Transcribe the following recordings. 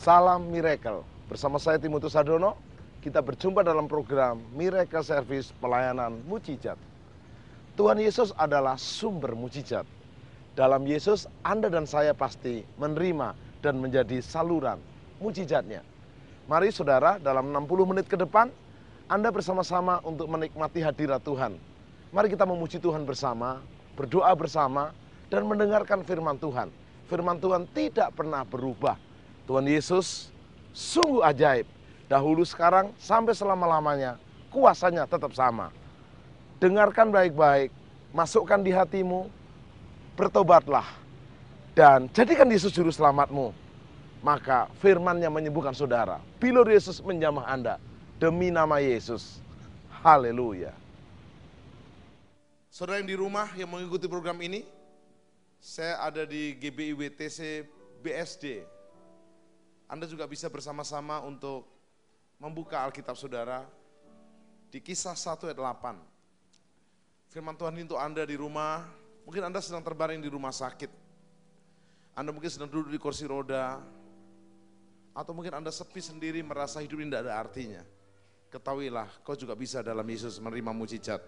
Salam Miracle. Bersama saya Timotius Sadono, kita berjumpa dalam program Miracle Service Pelayanan Mujizat. Tuhan Yesus adalah sumber mujizat. Dalam Yesus, Anda dan saya pasti menerima dan menjadi saluran mujizatnya. Mari saudara, dalam 60 menit ke depan, Anda bersama-sama untuk menikmati hadirat Tuhan. Mari kita memuji Tuhan bersama, berdoa bersama, dan mendengarkan firman Tuhan. Firman Tuhan tidak pernah berubah. Tuhan Yesus sungguh ajaib. Dahulu, sekarang, sampai selama-lamanya, kuasanya tetap sama. Dengarkan baik-baik, masukkan di hatimu, bertobatlah, dan jadikan Yesus juru selamatmu. Maka firman-Nya menyembuhkan saudara. Bilur Yesus menjamah Anda demi nama Yesus. Haleluya. Saudara yang di rumah yang mengikuti program ini, saya ada di GBIWTC BSD. Anda juga bisa bersama-sama untuk membuka Alkitab saudara di Kisah 1 ayat 8. Firman Tuhan ini untuk Anda di rumah, mungkin Anda sedang terbaring di rumah sakit. Anda mungkin sedang duduk di kursi roda, atau mungkin Anda sepi sendiri merasa hidup ini tidak ada artinya. Ketahuilah, kau juga bisa dalam Yesus menerima mujizat.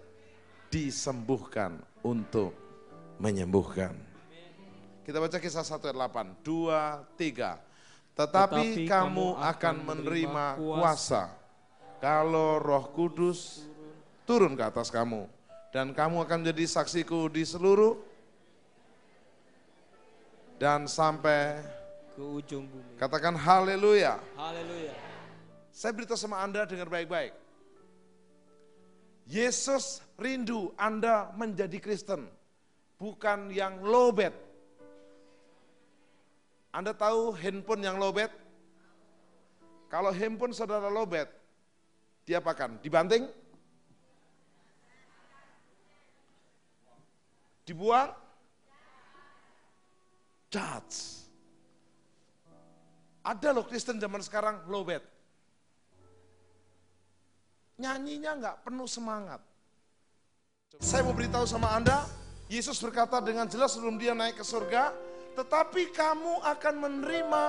Disembuhkan untuk menyembuhkan. Kita baca Kisah 1 ayat 8, 2, 3. Tetapi kamu akan menerima kuasa kalau Roh Kudus turun ke atas kamu. Dan kamu akan menjadi saksiku di seluruh dan sampai ke ujung bumi. Katakan haleluya. Haleluya. Saya beritahu sama Anda, dengar baik-baik. Yesus rindu Anda menjadi Kristen, bukan yang lowbat. Anda tahu handphone yang lowbat? Kalau handphone saudara lowbat, diapakan? Dibanting? Dibuang? Charge. Ada loh Kristen zaman sekarang lowbat. Nyanyinya enggak penuh semangat. Saya mau beritahu sama Anda, Yesus berkata dengan jelas sebelum dia naik ke surga, tetapi kamu akan menerima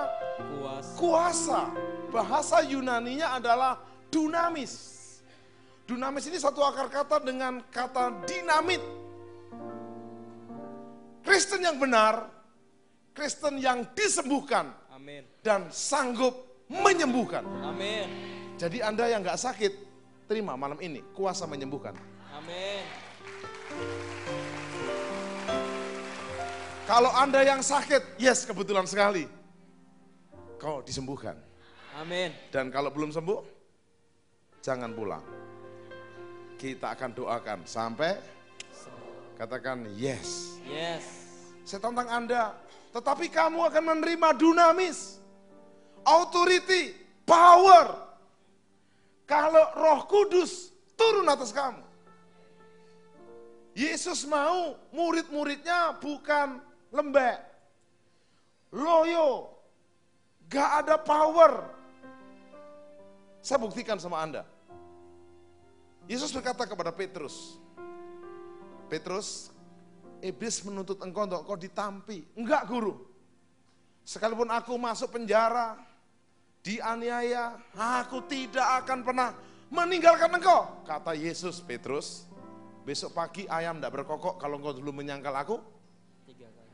kuasa. Bahasa Yunaninya adalah dunamis. Dunamis ini satu akar kata dengan kata dinamit. Kristen yang benar, Kristen yang disembuhkan. Amin. Dan sanggup menyembuhkan. Amin. Jadi Anda yang gak sakit, terima malam ini kuasa menyembuhkan. Amin. Kalau Anda yang sakit, yes kebetulan sekali, kau disembuhkan. Amin. Dan kalau belum sembuh, jangan pulang. Kita akan doakan sampai katakan yes. Yes. Saya tantang Anda, tetapi kamu akan menerima dunamis, authority, power. Kalau Roh Kudus turun atas kamu. Yesus mau murid-muridnya bukan lembek, loyo, gak ada power. Saya buktikan sama Anda. Yesus berkata kepada Petrus, Petrus, iblis menuntut engkau untuk engkau ditampi. Enggak guru, sekalipun aku masuk penjara, dianiaya, aku tidak akan pernah meninggalkan engkau. Kata Yesus, Petrus, besok pagi ayam tidak berkokok kalau engkau dulu menyangkal aku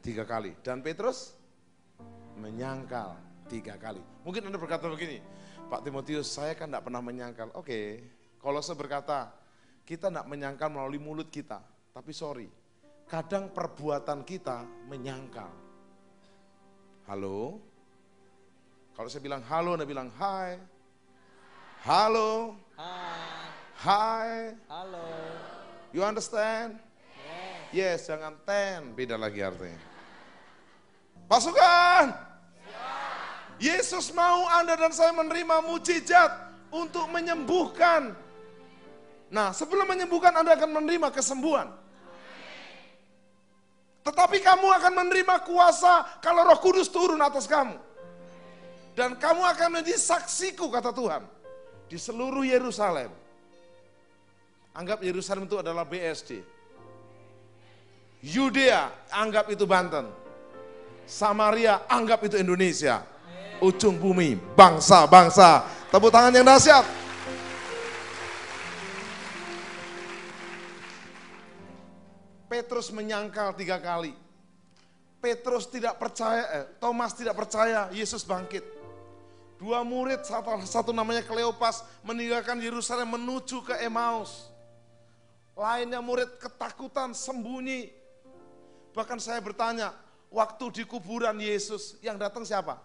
3 kali. Dan Petrus menyangkal 3 kali. Mungkin Anda berkata begini, Pak Timotius, saya kan tidak pernah menyangkal. Oke, Kolose berkata, kita tidak menyangkal melalui mulut kita. Tapi sorry, kadang perbuatan kita menyangkal. Halo? Kalau saya bilang halo, Anda bilang hai. Halo? Hai. Hai. Halo. You understand? Yes. Yes, jangan ten, beda lagi artinya. Pasukan! Yesus mau Anda dan saya menerima mujizat untuk menyembuhkan. Nah, sebelum menyembuhkan Anda akan menerima kesembuhan. Tetapi kamu akan menerima kuasa kalau Roh Kudus turun atas kamu. Dan kamu akan menjadi saksiku, kata Tuhan, di seluruh Yerusalem. Anggap Yerusalem itu adalah BSD. Yudea, anggap itu Banten. Samaria, anggap itu Indonesia. ujung bumi, bangsa-bangsa. Tepuk tangan yang dahsyat. Petrus menyangkal 3 kali. Petrus tidak percaya, Thomas tidak percaya Yesus bangkit. 2 murid, satu namanya Kleopas, meninggalkan Yerusalem menuju ke Emmaus. Lainnya murid ketakutan, sembunyi. Bahkan saya bertanya, waktu di kuburan Yesus, yang datang siapa?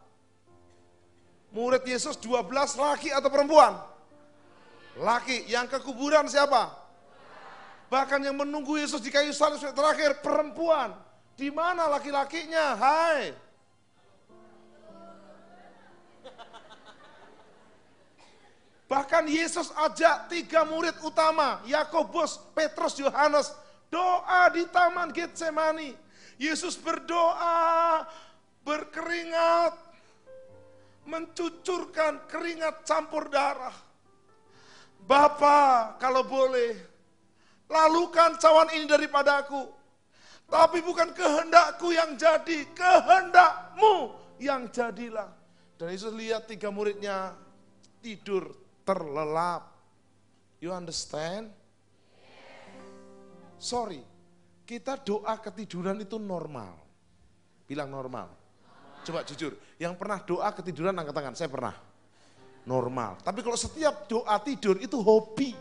Murid Yesus 12 laki atau perempuan? Laki. Yang ke kuburan siapa? Bahkan yang menunggu Yesus di kayu salib terakhir perempuan. Di mana laki-lakinya? Hai. Bahkan Yesus ajak 3 murid utama, Yakobus, Petrus, Yohanes, doa di taman Getsemani. Yesus berdoa, berkeringat, mencucurkan keringat campur darah. Bapa, kalau boleh, lalukan cawan ini daripadaku. Tapi bukan kehendakku yang jadi, kehendakmu yang jadilah. Dan Yesus lihat 3 muridnya tidur terlelap. You understand? Sorry, kita doa ketiduran itu normal. Bilang normal. Coba jujur, yang pernah doa ketiduran angkat tangan, saya pernah. Normal. Tapi kalau setiap doa tidur itu hobi.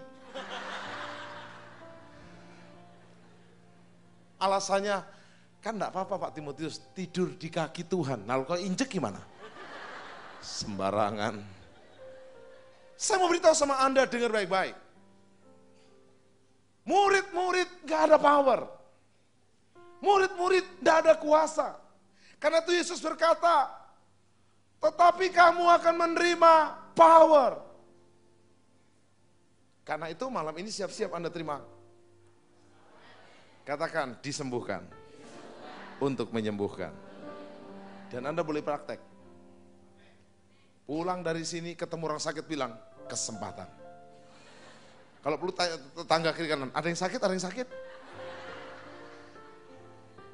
Alasannya, kan enggak apa-apa Pak Timotius, tidur di kaki Tuhan. Nah kalau injek gimana? Sembarangan. Saya mau beritahu sama Anda, dengar baik-baik. Murid-murid gak ada power. Murid-murid gak ada kuasa. Karena itu Yesus berkata, tetapi kamu akan menerima power. Karena itu malam ini siap-siap Anda terima. Katakan, disembuhkan. Untuk menyembuhkan. Dan Anda boleh praktek. Pulang dari sini ketemu orang sakit bilang, kesempatan. Kalau perlu tanya tetangga kiri kanan, ada yang sakit, ada yang sakit.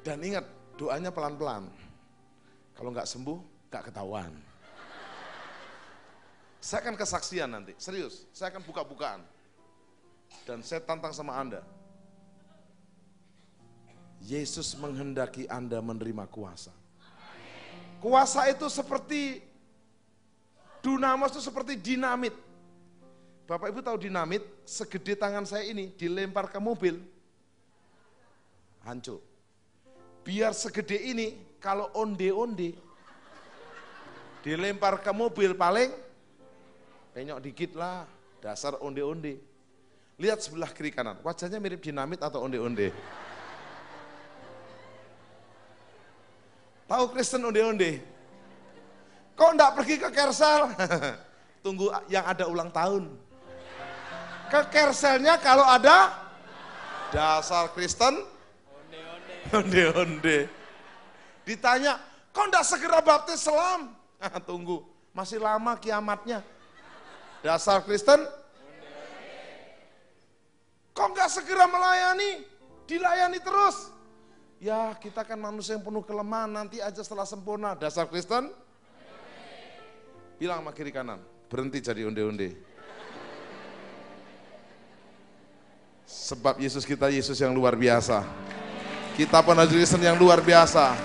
Dan ingat, doanya pelan-pelan. Kalau nggak sembuh, nggak ketahuan. Saya akan kesaksian nanti, serius. Saya akan buka-bukaan. Dan saya tantang sama Anda. Yesus menghendaki Anda menerima kuasa. Kuasa itu seperti dunamis, itu seperti dinamit. Bapak Ibu tahu dinamit, segede tangan saya ini dilempar ke mobil, hancur. Biar segede ini, kalau onde-onde, dilempar ke mobil paling, penyok dikit lah, dasar onde-onde. Lihat sebelah kiri kanan, wajahnya mirip dinamit atau onde-onde. Tahu Kristen onde-onde? Kok enggak pergi ke Kersel? Tunggu yang ada ulang tahun. Ke Kerselnya kalau ada dasar Kristen onde-onde. Ditanya, kok enggak segera baptis selam? Tunggu, masih lama kiamatnya. Dasar Kristen kok enggak segera melayani? Dilayani terus. Ya, kita kan manusia yang penuh kelemahan, nanti aja setelah sempurna. Dasar Kristen bilang sama kiri kanan, berhenti jadi onde-onde. Sebab Yesus kita Yesus yang luar biasa. Kita penajuk Kristen yang luar biasa.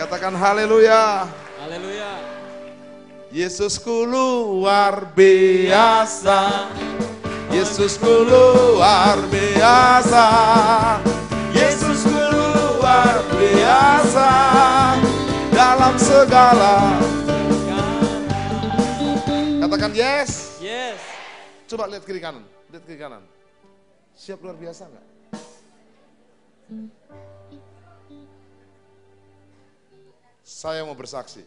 Katakan haleluya. Haleluya. Yesusku luar biasa. Yesusku luar biasa. Yesusku luar biasa. Dalam segala. Katakan yes. Yes. Coba lihat kiri kanan. Lihat kiri kanan. Siap luar biasa enggak? Saya mau bersaksi.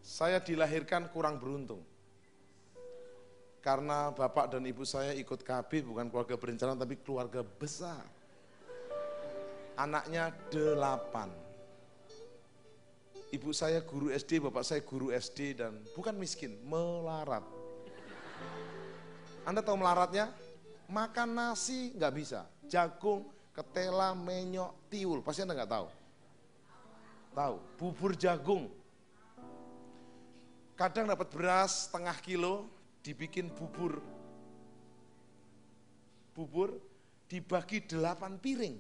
Saya dilahirkan kurang beruntung. Karena bapak dan ibu saya ikut KB, bukan keluarga berencana tapi keluarga besar. Anaknya 8. Ibu saya guru SD, bapak saya guru SD dan bukan miskin, melarat. Anda tahu melaratnya? Makan nasi nggak bisa, jagung, ketela, menyok, tiwul, pasti Anda nggak tahu. Tahu, bubur jagung. Kadang dapat beras setengah kilo, dibikin bubur. Bubur dibagi 8 piring.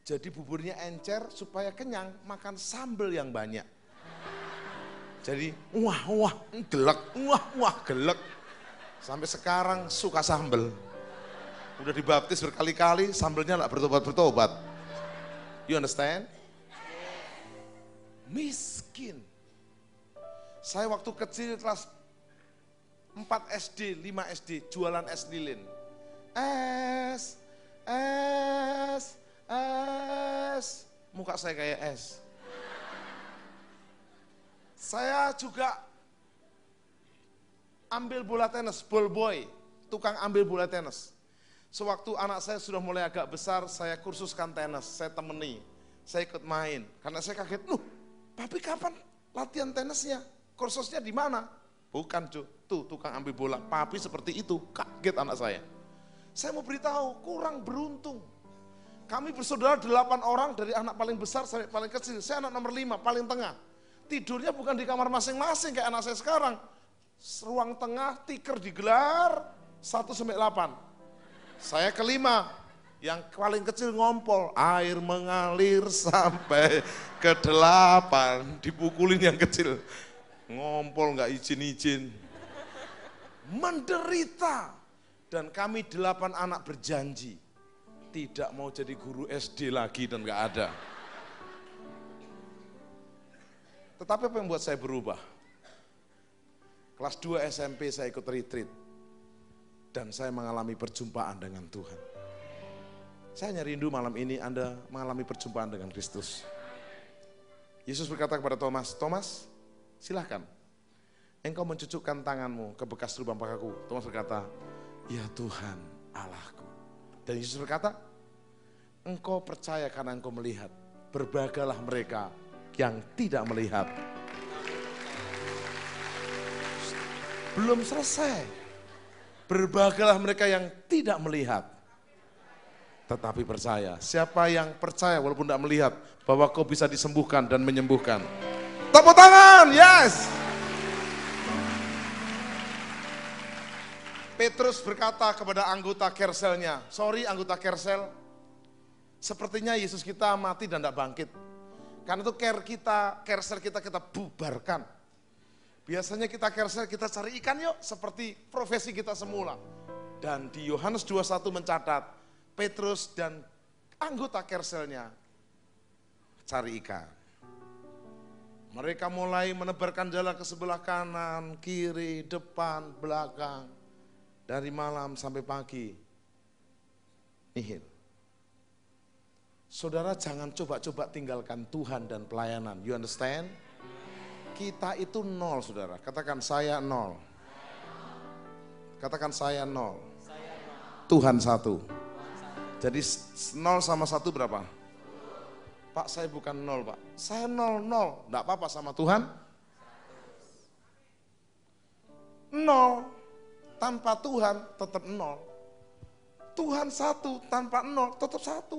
Jadi buburnya encer supaya kenyang, makan sambal yang banyak. Jadi wah gelek, wah gelek. Sampai sekarang suka sambal. Udah dibaptis berkali-kali, sambalnya nggak bertobat-bertobat. You understand? Miskin. Saya waktu kecil kelas 4 SD, 5 SD, jualan es lilin. Es. Muka saya kayak es. Saya juga ambil bola tenis, ball boy, tukang ambil bola tenis. Sewaktu anak saya sudah mulai agak besar, saya kursuskan tenis, saya temani, saya ikut main. Karena saya kaget, papi kapan latihan tenisnya? Kursusnya di mana? Bukan, tuh tukang ambil bola, papi seperti itu, kaget anak saya. Saya mau beritahu, kurang beruntung. Kami bersaudara 8 orang, dari anak paling besar sampai paling kecil. Saya anak nomor 5, paling tengah. Tidurnya bukan di kamar masing-masing kayak anak saya sekarang. Ruang tengah, tikar digelar, 1 sampai 8. Saya kelima, yang paling kecil ngompol. Air mengalir sampai ke 8, dipukulin yang kecil. Ngompol nggak izin-izin. Menderita. Dan kami 8 anak berjanji. Tidak mau jadi guru SD lagi dan nggak ada. Tetapi apa yang membuat saya berubah? Kelas 2 SMP saya ikut retreat. Dan saya mengalami perjumpaan dengan Tuhan. Saya hanya rindu malam ini Anda mengalami perjumpaan dengan Kristus. Yesus berkata kepada Thomas, Thomas, silahkan. Engkau mencucukkan tanganmu ke bekas lubang pakaku. Thomas berkata, ya Tuhan Allahku. Dan Yesus berkata, engkau percaya karena engkau melihat. Berbahagalah mereka yang tidak melihat. Belum selesai. Berbahagalah mereka yang tidak melihat. Tetapi percaya. Siapa yang percaya walaupun tidak melihat bahwa kau bisa disembuhkan dan menyembuhkan. Tepuk tangan, yes. Petrus berkata kepada anggota kerselnya, sorry anggota kersel, sepertinya Yesus kita mati dan tidak bangkit. Karena itu kersel kita bubarkan. Biasanya kita kersel, kita cari ikan yuk, seperti profesi kita semula. Dan di Yohanes 21 mencatat, Petrus dan anggota kerselnya cari ikan. Mereka mulai menebarkan jala ke sebelah kanan, kiri, depan, belakang. Dari malam sampai pagi, nihil. Saudara jangan coba-coba tinggalkan Tuhan dan pelayanan, you understand? Kita itu 0 saudara, katakan saya 0. Katakan saya 0. Tuhan 1. Jadi 0 sama 1 berapa? Pak saya bukan 0 Pak, saya 0, enggak apa-apa sama Tuhan? 0. Tanpa Tuhan tetap 0. Tuhan 1 tanpa 0 tetap 1.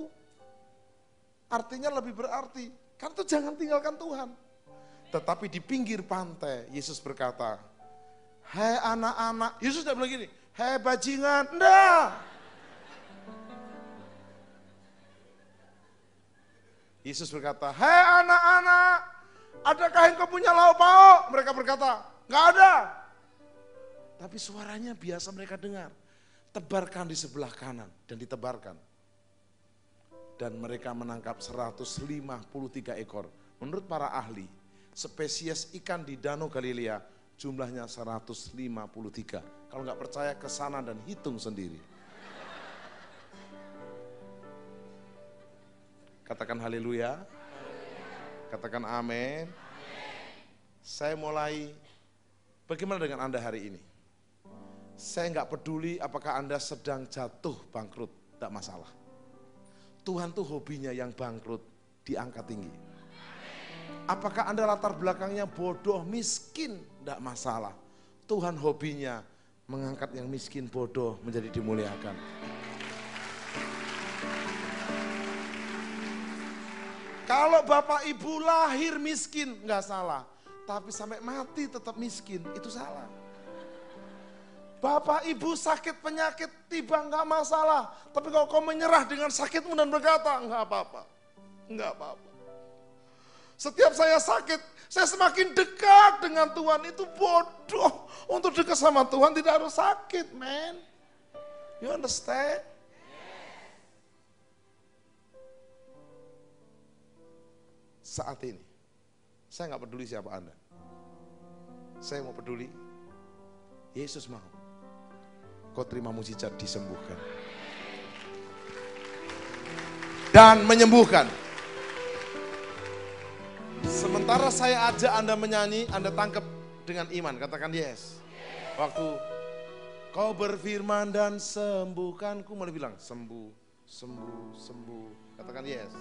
Artinya lebih berarti. Kan itu jangan tinggalkan Tuhan. Tetapi di pinggir pantai Yesus berkata, hai anak-anak, Yesus tidak bilang gini, hai bajingan, enggak. Yesus berkata, hai anak-anak, adakah yang kau punya lauk pauk? Mereka berkata, enggak ada. Tapi suaranya biasa mereka dengar. Tebarkan di sebelah kanan dan ditebarkan. Dan mereka menangkap 153 ekor. Menurut para ahli, spesies ikan di Danau Galilea jumlahnya 153. Kalau nggak percaya ke sana dan hitung sendiri. Katakan haleluya. Katakan amin. Saya mulai, bagaimana dengan Anda hari ini? Saya nggak peduli apakah Anda sedang jatuh bangkrut, tidak masalah. Tuhan tuh hobinya yang bangkrut diangkat tinggi. Apakah Anda latar belakangnya bodoh, miskin, tidak masalah. Tuhan hobinya mengangkat yang miskin, bodoh menjadi dimuliakan. Kalau bapak ibu lahir miskin, nggak salah. Tapi sampai mati tetap miskin, itu salah. Bapak ibu sakit penyakit tiba nggak masalah. Tapi kalau kau menyerah dengan sakitmu dan berkata, nggak apa-apa. Nggak apa-apa. Setiap saya sakit, saya semakin dekat dengan Tuhan. Itu bodoh. Untuk dekat sama Tuhan tidak harus sakit, man. You understand? Saat ini, saya nggak peduli siapa Anda. Saya mau peduli, Yesus mau. Kau terima mujizat disembuhkan. Dan menyembuhkan. Sementara saya ajak Anda menyanyi, Anda tangkap dengan iman, katakan yes. Waktu kau berfirman dan sembuhkanku, malah bilang sembuh, sembuh, sembuh. Katakan yes.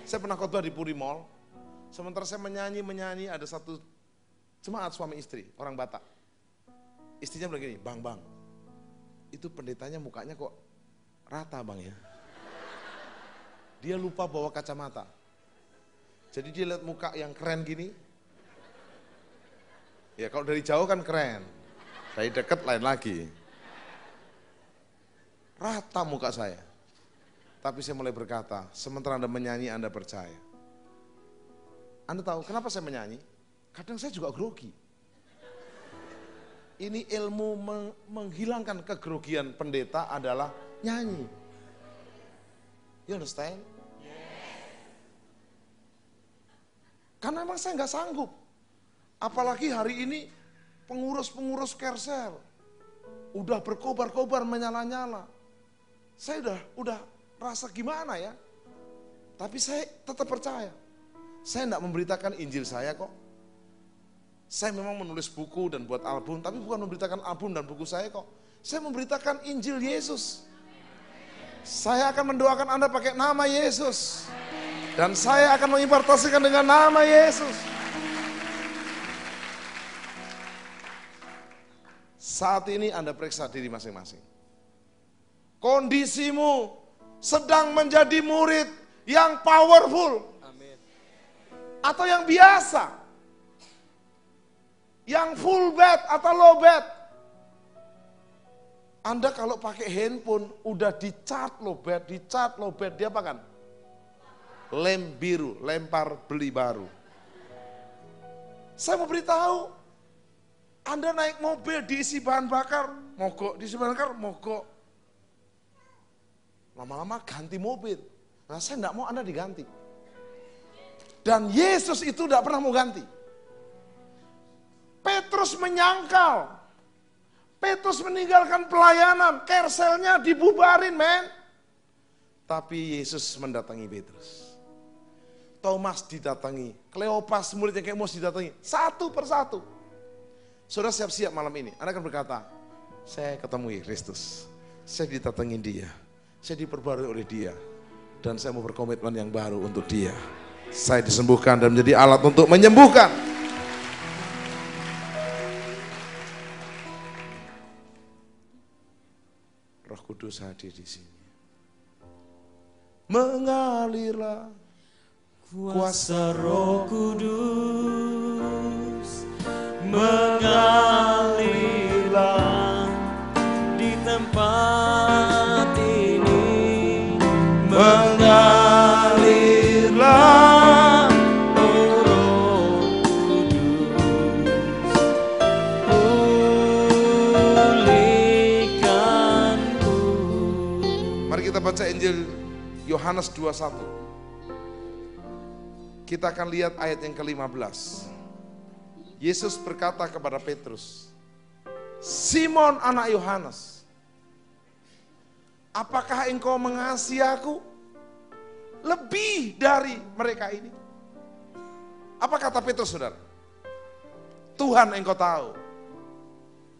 Saya pernah khotbah di Puri Mall, sementara saya menyanyi, ada satu jemaat suami istri, orang Batak. Istrinya bilang gini, bang, itu pendetanya mukanya kok rata bang ya. Dia lupa bawa kacamata. Jadi dia lihat muka yang keren gini. Ya kalau dari jauh kan keren, dari dekat lain lagi. Rata muka saya. Tapi saya mulai berkata, sementara Anda menyanyi, Anda percaya. Anda tahu kenapa saya menyanyi? Kadang saya juga grogi. Ini ilmu menghilangkan kegrogian pendeta adalah nyanyi. You understand? Karena memang saya nggak sanggup. Apalagi hari ini pengurus-pengurus Kersel udah berkobar-kobar menyala-nyala. Saya udah rasa gimana ya, tapi saya tetap percaya. Saya tidak memberitakan Injil saya kok. Saya memang menulis buku dan buat album, tapi bukan memberitakan album dan buku saya kok. Saya memberitakan Injil Yesus. Saya akan mendoakan Anda pakai nama Yesus. Dan saya akan mengimpartasikan dengan nama Yesus. Saat ini Anda periksa diri masing-masing. Kondisimu sedang menjadi murid yang powerful. Amin. Atau yang biasa. Yang full bed atau low bed. Anda kalau pakai handphone udah di-chart low bed, dia apa kan? Lem biru, lempar beli baru. Saya mau beritahu, Anda naik mobil diisi bahan bakar, mogok, diisi bahan bakar, mogok. Lama-lama ganti mobil. Nah saya tidak mau Anda diganti. Dan Yesus itu tidak pernah mau ganti. Petrus menyangkal. Petrus meninggalkan pelayanan. Kerselnya dibubarin, men. Tapi Yesus mendatangi Petrus. Thomas didatangi. Kleopas murid yang Emos didatangi. Satu persatu. Saudara siap-siap malam ini. Anda akan berkata, saya ketemu Kristus. Saya didatangi dia. Saya diperbarui oleh dia. Dan saya mau berkomitmen yang baru untuk dia. Saya disembuhkan dan menjadi alat untuk menyembuhkan. Roh Kudus hadir di sini. Mengalirlah Kuasa Roh Kudus mengalirlah di tempat ini, mengalirlah oh Roh Kudus, pulihkanku. Mari kita baca Injil Yohanes 21. Kita akan lihat ayat yang ke-15. Yesus berkata kepada Petrus, Simon anak Yohanes, apakah engkau mengasihi aku lebih dari mereka ini? Apa kata Petrus, saudara? Tuhan, engkau tahu,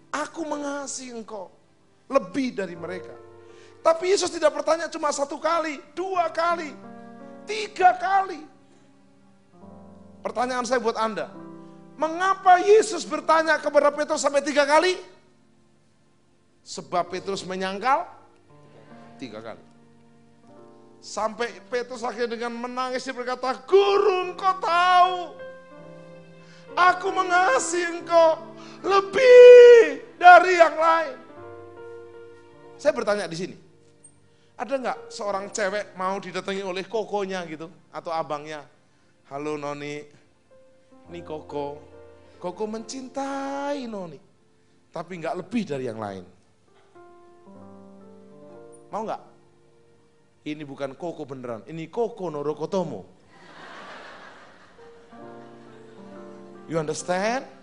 aku mengasihi engkau lebih dari mereka. Tapi Yesus tidak bertanya cuma 1 kali, 2 kali, 3 kali. Pertanyaan saya buat Anda, mengapa Yesus bertanya kepada Petrus sampai 3 kali? Sebab Petrus menyangkal 3 kali. Sampai Petrus akhirnya dengan menangis dia berkata, Guru, Engkau tahu aku mengasihi Engkau lebih dari yang lain. Saya bertanya di sini, ada nggak seorang cewek mau didatangi oleh kokonya gitu atau abangnya? Halo Noni, ini Koko. Koko mencintai Noni, tapi nggak lebih dari yang lain. Mau nggak? Ini bukan Koko beneran, ini Koko Norokotomo. You understand?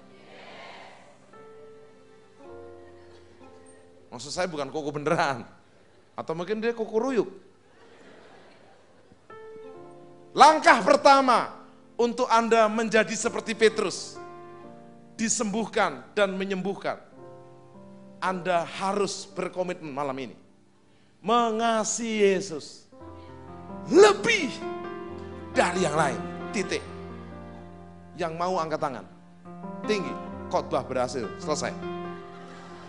Maksud saya bukan Koko beneran. Atau mungkin dia Koko ruyuk. Langkah pertama untuk Anda menjadi seperti Petrus, disembuhkan dan menyembuhkan, Anda harus berkomitmen malam ini. Mengasihi Yesus lebih dari yang lain. Titik. Yang mau angkat tangan. Tinggi. Khotbah berhasil. Selesai.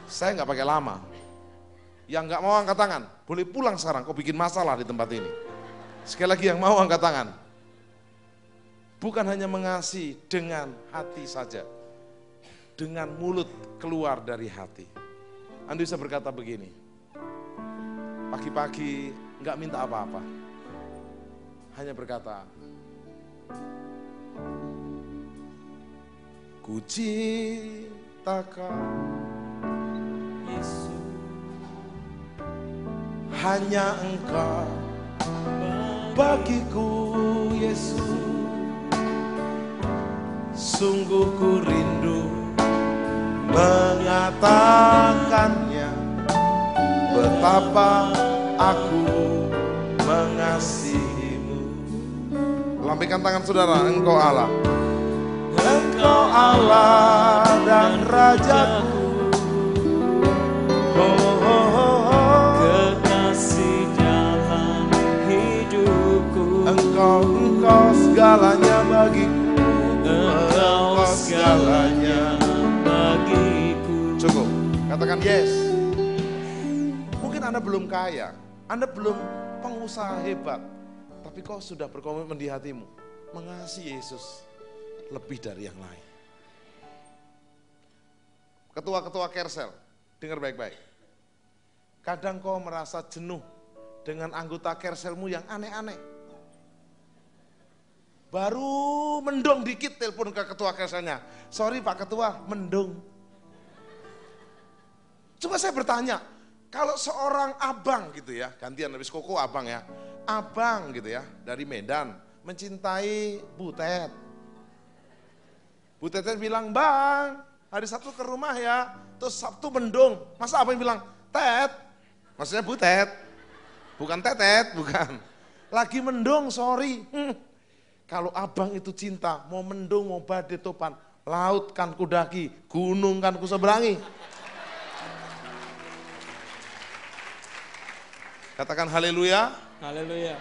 Saya nggak pakai lama. Yang nggak mau angkat tangan, boleh pulang sekarang. Kau bikin masalah di tempat ini. Sekali lagi yang mau angkat tangan. Bukan hanya mengasihi dengan hati saja. Dengan mulut keluar dari hati. Anda bisa berkata begini. Pagi-pagi nggak minta apa-apa. Hanya berkata, Ku cinta Kau Yesus, hanya Engkau bagiku Yesus. Sungguh ku rindu mengatakannya, betapa aku mengasihimu. Lambaikan tangan saudara, Engkau Allah. Engkau Allah dan Rajaku. Oh, oh, oh, oh. kekasih dalam hidupku. Engkau segalanya bagiku. Engkau segalanya bagiku. Cukup, katakan yes. Mungkin Anda belum kaya, Anda belum pengusaha hebat, tapi kau sudah berkomitmen di hatimu mengasihi Yesus lebih dari yang lain. Ketua-ketua Kersel, dengar baik-baik. Kadang kau merasa jenuh dengan anggota Kerselmu yang aneh-aneh. Baru mendung dikit telepon ke ketua Kerselnya. Sorry Pak Ketua, mendung. Coba saya bertanya, kalau seorang abang gitu ya, gantian habis Koko abang ya. Abang gitu ya, dari Medan, mencintai Butet. Butetnya bilang, Bang, hari Sabtu ke rumah ya. Terus Sabtu mendung. Masa abang bilang, Tet, maksudnya Butet. Bukan Tetet, bukan. Lagi mendung, sorry. Kalau abang itu cinta, mau mendung, mau badai topan, laut kan kudaki, gunung kan kuseberangi. Katakan haleluya. Haleluya.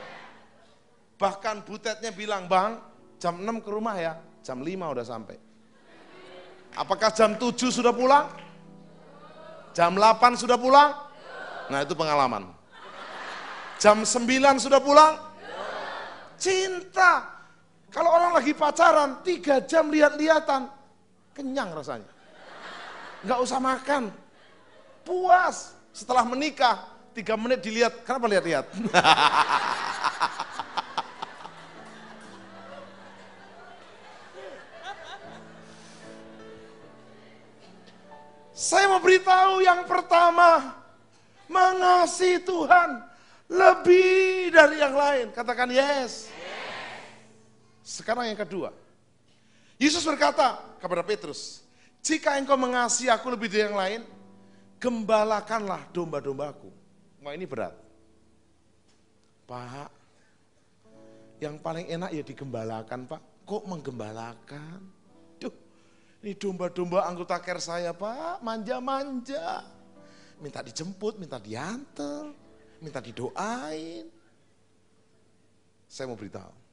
Bahkan Butetnya bilang, Bang, jam 6 ke rumah ya, jam 5 udah sampai. Apakah jam 7 sudah pulang? Jam 8 sudah pulang? Nah itu pengalaman. Jam 9 sudah pulang? Cinta. Kalau orang lagi pacaran, 3 jam lihat-lihatan, kenyang rasanya. Nggak usah makan, puas. Setelah menikah, 3 menit dilihat, kenapa lihat-lihat? Saya mau beritahu yang pertama, mengasihi Tuhan lebih dari yang lain. Katakan yes. Sekarang yang kedua, Yesus berkata kepada Petrus, jika engkau mengasihi aku lebih dari yang lain, gembalakanlah domba-dombaku. Wah ini berat. Pak, yang paling enak ya digembalakan Pak. Kok menggembalakan? Duh, ini domba-domba anggota care saya Pak, manja-manja. Minta dijemput, minta diantar, minta didoain. Saya mau beritahu.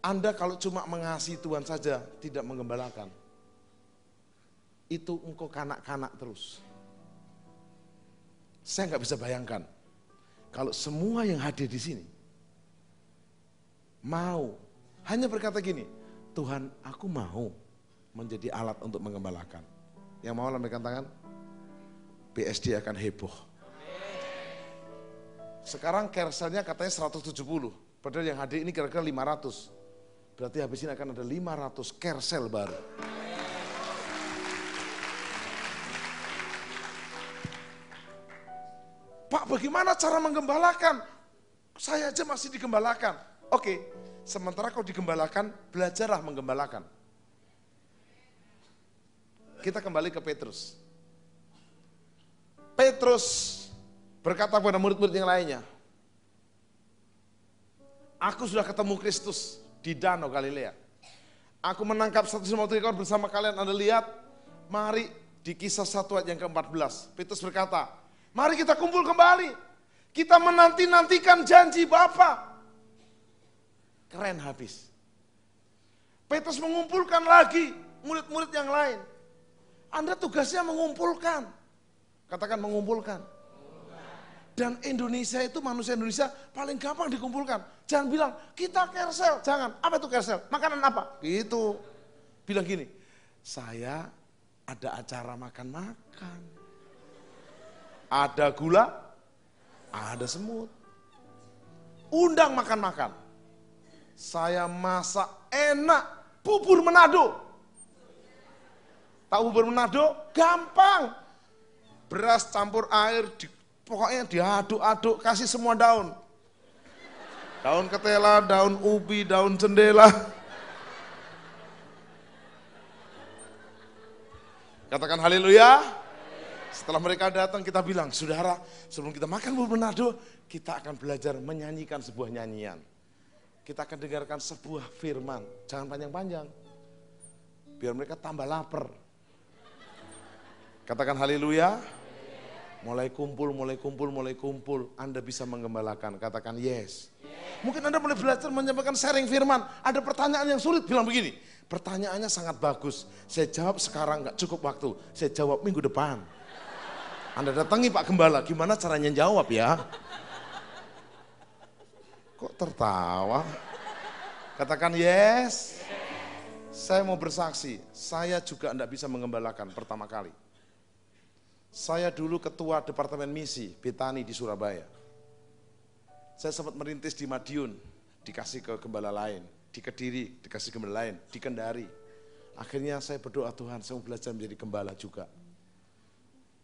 Anda kalau cuma mengasihi Tuhan saja, tidak menggembalakan. Itu engkau kanak-kanak terus. Saya nggak bisa bayangkan. Kalau semua yang hadir di sini mau hanya berkata gini, Tuhan aku mau menjadi alat untuk menggembalakan. Yang mau lambaikan tangan, BSD akan heboh. Sekarang kerselnya katanya 170, padahal yang hadir ini kira-kira 500. Berarti habis ini akan ada 500 kersel baru. Pak, bagaimana cara menggembalakan? Saya aja masih digembalakan. Oke, sementara kau digembalakan, belajarlah menggembalakan. Kita kembali ke Petrus. Petrus berkata kepada murid-murid yang lainnya, aku sudah ketemu Kristus di Danau Galilea. Aku menangkap 150 ekor bersama kalian, Anda lihat. Mari di Kisah 1 ayat yang ke-14. Petrus berkata, mari kita kumpul kembali. Kita menanti-nantikan janji Bapa. Keren habis. Petrus mengumpulkan lagi murid-murid yang lain. Anda tugasnya mengumpulkan. Katakan mengumpulkan. Dan Indonesia itu, manusia Indonesia paling gampang dikumpulkan. Jangan bilang, kita kersel. Jangan, apa itu kersel? Makanan apa? Gitu. Bilang gini, saya ada acara makan-makan. Ada gula, ada semut. Undang makan-makan. Saya masak enak bubur Manado. Tahu bubur Manado? Gampang. Beras campur air, pokoknya diaduk-aduk, kasih semua daun. Daun ketela, daun ubi, daun jendela. Katakan haleluya. Setelah mereka datang kita bilang, saudara, sebelum kita makan bubur Manado, kita akan belajar menyanyikan sebuah nyanyian. Kita akan dengarkan sebuah firman, jangan panjang-panjang. Biar mereka tambah lapar. Katakan haleluya. Mulai kumpul, Anda bisa menggembalakan. Katakan yes. Mungkin Anda mulai belajar menyampaikan sharing firman. Ada pertanyaan yang sulit, bilang begini. Pertanyaannya sangat bagus. Saya jawab sekarang, gak cukup waktu. Saya jawab minggu depan. Anda datangi Pak Gembala, gimana caranya jawab ya? Kok tertawa? Katakan yes. Saya mau bersaksi, saya juga tidak bisa menggembalakan pertama kali. Saya dulu ketua Departemen Misi Betani di Surabaya. Saya sempat merintis di Madiun, dikasih ke gembala lain. Di Kediri, dikasih gembala lain. Di Kendari. Akhirnya saya berdoa, Tuhan, saya mau belajar menjadi gembala juga.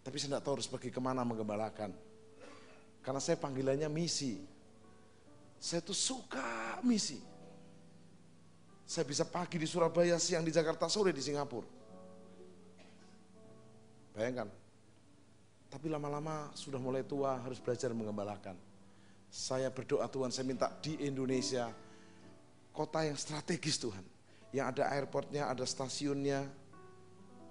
Tapi saya tidak tahu harus pergi kemana menggembalakan. Karena saya panggilannya misi. Saya tuh suka misi. Saya bisa pagi di Surabaya, siang di Jakarta, sore di Singapura. Bayangkan. Tapi lama-lama sudah mulai tua, harus belajar menggembalakan. Saya berdoa, Tuhan, saya minta di Indonesia, kota yang strategis Tuhan. Yang ada airportnya, ada stasiunnya.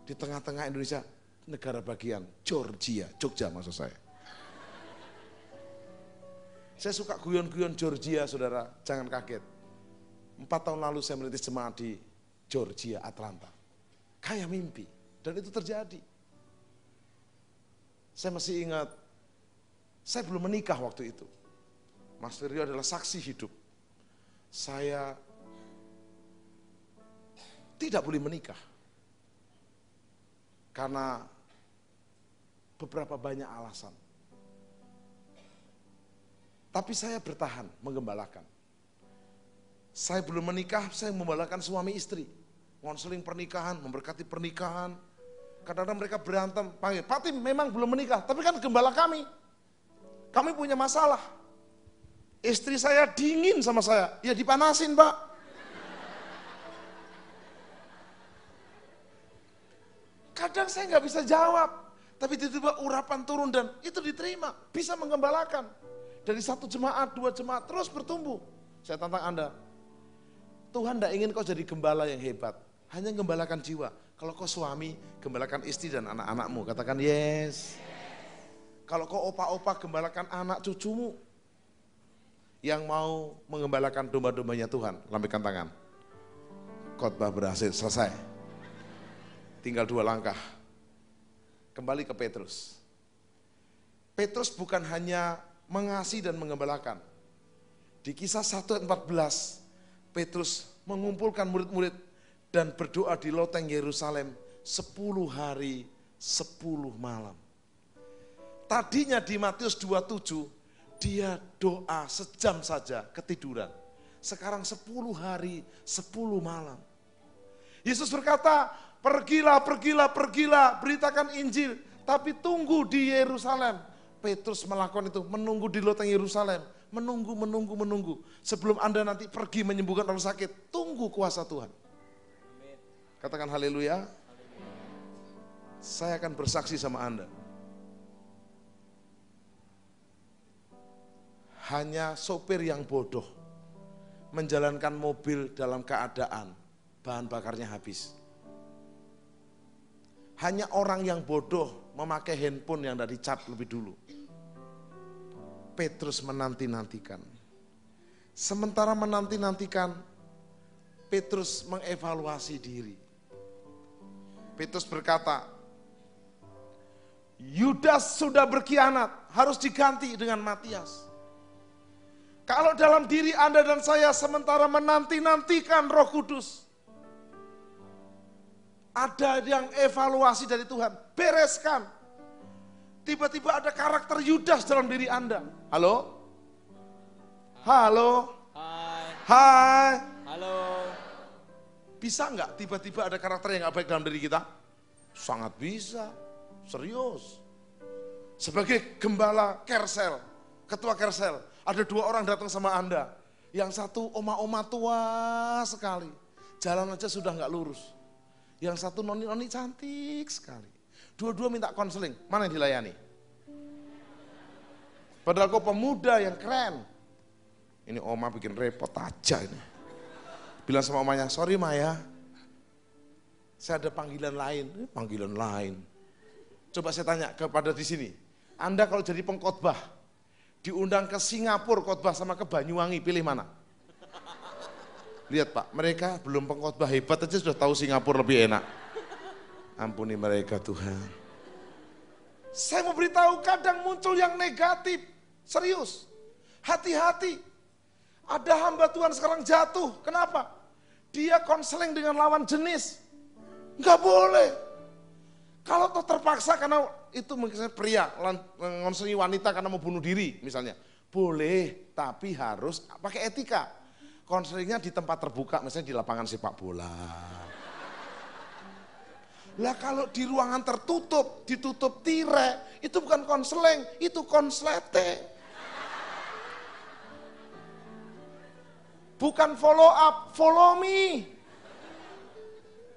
Di tengah-tengah Indonesia, negara bagian, Georgia, Jogja maksud saya. Saya suka guyon-guyon Georgia, saudara, jangan kaget. 4 tahun lalu saya merintis jemaat di Georgia, Atlanta. Kayak mimpi, dan itu terjadi. Saya masih ingat, saya belum menikah waktu itu. Mas Firyo adalah saksi hidup. Saya tidak boleh menikah. Karena beberapa banyak alasan. Tapi saya bertahan menggembalakan. Saya belum menikah, saya membalakan suami istri. Konseling pernikahan, memberkati pernikahan. Kadang-kadang mereka berantem, panggil, Pak Tim memang belum menikah, tapi kan gembala kami. Kami punya masalah. Istri saya dingin sama saya, ya dipanasin Pak. Kadang saya nggak bisa jawab, tapi tiba-tiba urapan turun dan itu diterima, bisa menggembalakan. Dari 1 jemaat, 2 jemaat, terus bertumbuh. Saya tantang Anda, Tuhan tidak ingin kau jadi gembala yang hebat, hanya gembalakan jiwa. Kalau kau suami, gembalakan istri dan anak-anakmu. Katakan yes. Kalau kau opa-opa, gembalakan anak cucumu. Yang mau menggembalakan domba-dombanya Tuhan, lambaikan tangan. Khotbah berhasil, selesai. Tinggal 2 langkah. Kembali ke Petrus. Petrus bukan hanya mengasihi dan menggembalakan. Di Kisah 1 ayat 14, Petrus mengumpulkan murid-murid dan berdoa di loteng Yerusalem 10 hari 10 malam. Tadinya di Matius 27 dia doa sejam saja ketiduran. Sekarang 10 hari 10 malam. Yesus berkata, pergilah, pergilah, pergilah, beritakan Injil. Tapi tunggu di Yerusalem. Petrus melakukan itu, menunggu di loteng Yerusalem. Menunggu. Sebelum Anda nanti pergi menyembuhkan orang sakit, tunggu kuasa Tuhan. Katakan haleluya. Saya akan bersaksi sama Anda. Hanya sopir yang bodoh menjalankan mobil dalam keadaan bahan bakarnya habis. Hanya orang yang bodoh memakai handphone yang dari cat lebih dulu. Petrus menanti-nantikan. Sementara menanti-nantikan, Petrus mengevaluasi diri. Petrus berkata, Yudas sudah berkhianat, harus diganti dengan Matias. Kalau dalam diri Anda dan saya sementara menanti-nantikan Roh Kudus, ada yang evaluasi dari Tuhan, bereskan. Tiba-tiba ada karakter Yudas dalam diri Anda. Halo? Halo? Hai. Halo. Bisa nggak tiba-tiba ada karakter yang nggak baik dalam diri kita? Sangat bisa, serius. Sebagai gembala Kersel, ketua Kersel, ada 2 orang datang sama Anda. Yang satu oma-oma tua sekali, jalan aja sudah nggak lurus. Yang satu noni-noni cantik sekali. Dua-dua minta konseling, mana yang dilayani? Padahal kau pemuda yang keren. Ini oma bikin repot aja ini. Bilang sama omanya, sorry Maya, saya ada panggilan lain. Panggilan lain. Coba saya tanya kepada di sini, Anda kalau jadi pengkhotbah, diundang ke Singapura khotbah sama ke Banyuwangi, pilih mana? Lihat Pak, mereka belum pengkhotbah hebat aja sudah tahu Singapura lebih enak. Ampuni mereka Tuhan. Saya mau beritahu kadang muncul yang negatif. Serius. Hati-hati. Ada hamba Tuhan sekarang jatuh. Kenapa? Dia konseling dengan lawan jenis. Enggak boleh. Kalau toh terpaksa karena itu misalnya pria konseling wanita karena mau bunuh diri misalnya. Boleh, tapi harus pakai etika. Konselingnya di tempat terbuka, misalnya di lapangan sepak bola. Lah kalau di ruangan tertutup, ditutup tirai, itu bukan konseling, itu konslete. Bukan follow up, follow me.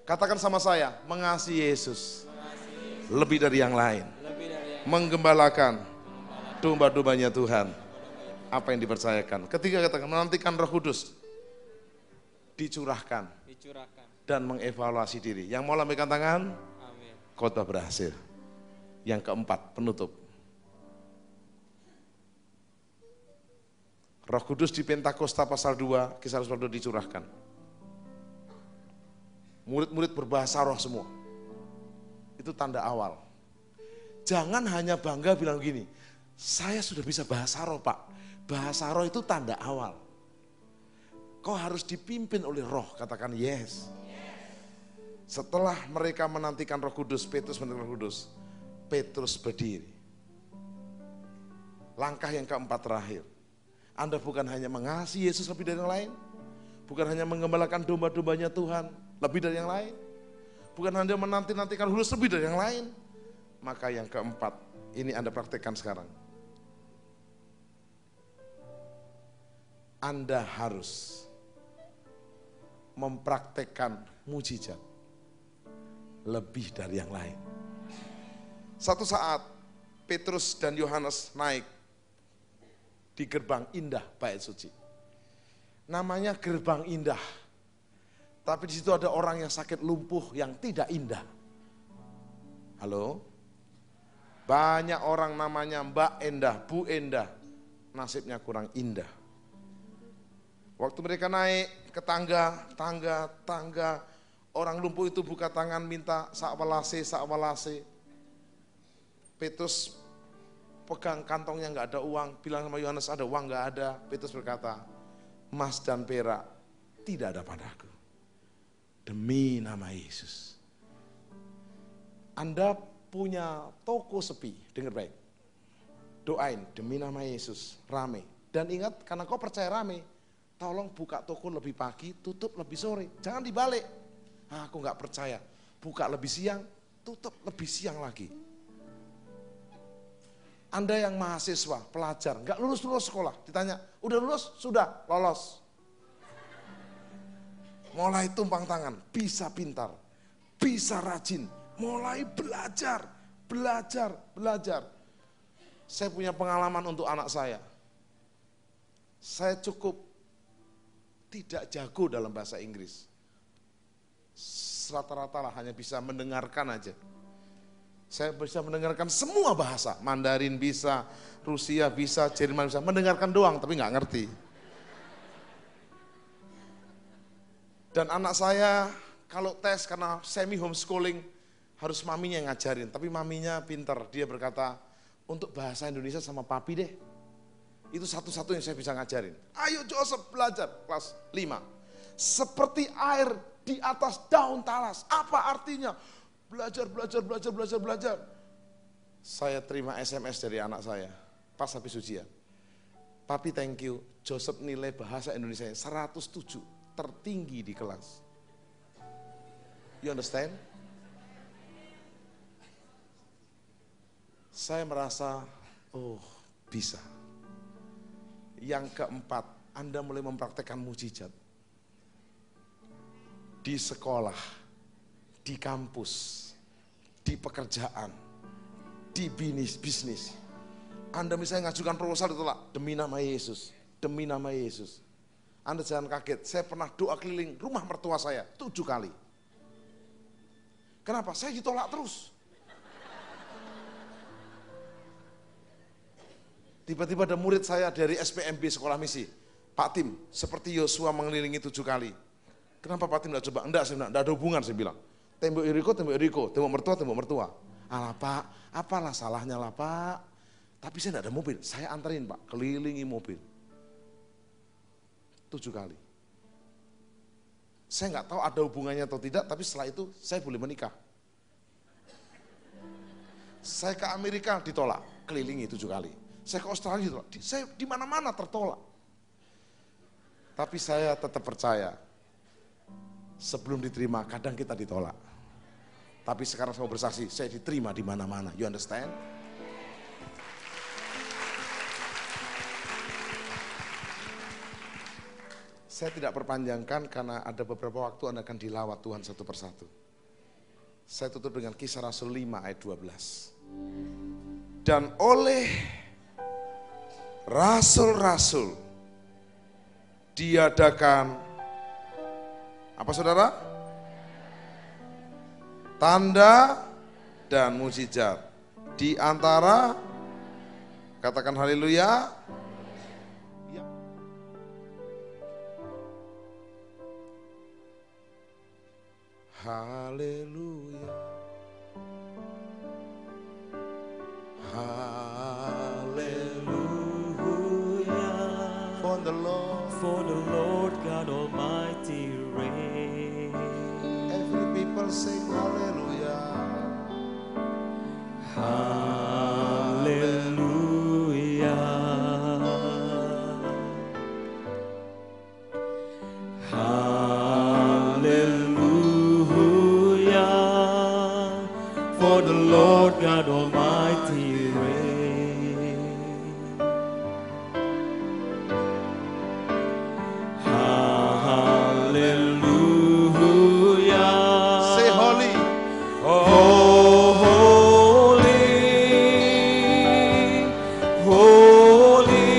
Katakan sama saya, mengasihi Yesus. Lebih dari yang lain. Menggembalakan domba-dombanya Tuhan. Apa yang dipercayakan. Ketiga katakan, menantikan Roh Kudus. Dicurahkan. Dan mengevaluasi diri. Yang mau lambaikan tangan, amin. Khotbah berhasil. Yang keempat, penutup. Roh Kudus di Pentakosta pasal 2, Kisah Rasul 2 dicurahkan. Murid-murid berbahasa roh semua. Itu tanda awal. Jangan hanya bangga bilang gini, saya sudah bisa bahasa roh Pak. Bahasa roh itu tanda awal. Kau harus dipimpin oleh roh, katakan yes. Setelah mereka menantikan Roh Kudus, Petrus menantikan Roh Kudus, Petrus berdiri. Langkah yang keempat terakhir. Anda bukan hanya mengasihi Yesus lebih dari yang lain, bukan hanya menggembalakan domba-dombanya Tuhan lebih dari yang lain, bukan hanya menanti-nantikan Roh Kudus lebih dari yang lain. Maka yang keempat, ini Anda praktekkan sekarang. Anda harus mempraktekkan mujizat lebih dari yang lain. Satu saat Petrus dan Yohanes naik di gerbang indah Bait Suci. Namanya gerbang indah. Tapi di situ ada orang yang sakit lumpuh yang tidak indah. Halo? Banyak orang namanya Mbak Endah, Bu Endah. Nasibnya kurang indah. Waktu mereka naik ke tangga, orang lumpuh itu buka tangan minta sakwalase. Petrus pegang kantongnya nggak ada uang, bilang sama Yohanes, ada uang? Nggak ada. Petrus berkata, emas dan perak tidak ada padaku, demi nama Yesus. Anda punya toko sepi, dengar baik, doain demi nama Yesus, rame. Dan ingat, karena kau percaya rame, tolong buka toko lebih pagi, tutup lebih sore, jangan dibalik. Aku nggak percaya, buka lebih siang, tutup lebih siang lagi. Anda yang mahasiswa, pelajar, nggak lulus sekolah, ditanya, udah lulus? Sudah, lolos. Mulai tumpang tangan, bisa pintar, bisa rajin, mulai belajar. Saya punya pengalaman untuk anak saya. Saya cukup tidak jago dalam bahasa Inggris. Rata-rata lah hanya bisa mendengarkan aja. Saya bisa mendengarkan semua bahasa, Mandarin bisa, Rusia bisa, Jerman bisa, mendengarkan doang tapi nggak ngerti. Dan anak saya kalau tes karena semi homeschooling harus maminya yang ngajarin, tapi maminya pinter, dia berkata untuk bahasa Indonesia sama papi deh. Itu satu-satunya yang saya bisa ngajarin. Ayo Joseph belajar kelas 5. Seperti air di atas daun talas. Apa artinya? Belajar. Saya terima SMS dari anak saya pas habis ujian. Papi thank you, Joseph nilai bahasa Indonesia 107, tertinggi di kelas. You understand? Saya merasa, oh bisa. Yang keempat, Anda mulai mempraktekkan mujizat. Di sekolah, di kampus, di pekerjaan, di bisnis. Anda misalnya ngajukan proposal ditolak, demi nama Yesus, demi nama Yesus. Anda jangan kaget, saya pernah doa keliling rumah mertua saya 7 kali. Kenapa? Saya ditolak terus. Tiba-tiba ada murid saya dari SPMB Sekolah Misi, Pak Tim, seperti Yosua mengelilingi 7 kali. Kenapa Pak Tim enggak coba? Enggak, saya bilang, enggak ada hubungan, saya bilang. Tembok Yeriko, tembok mertua. Alah Pak, apalah salahnya lah Pak. Tapi saya enggak ada mobil, saya anterin Pak, kelilingi mobil. 7 kali. Saya enggak tahu ada hubungannya atau tidak, tapi setelah itu saya boleh menikah. Saya ke Amerika ditolak, kelilingi 7 kali. Saya ke Australia ditolak, saya di mana-mana tertolak. Tapi saya tetap percaya, sebelum diterima kadang kita ditolak. Tapi sekarang saya mau bersaksi, saya diterima di mana-mana. You understand? Saya tidak perpanjangkan karena ada beberapa waktu Anda akan dilawat Tuhan satu persatu. Saya tutup dengan Kisah Rasul 5 ayat 12. Dan oleh rasul-rasul diadakan apa saudara? Tanda dan mujizat di antara, katakan haleluya. Haleluya. Hallelujah. For the Lord God Almighty reigns. every people sing hallelujah. Hallelujah. For the Lord God Almighty reigns. Hallelujah. Say holy. Oh, holy, holy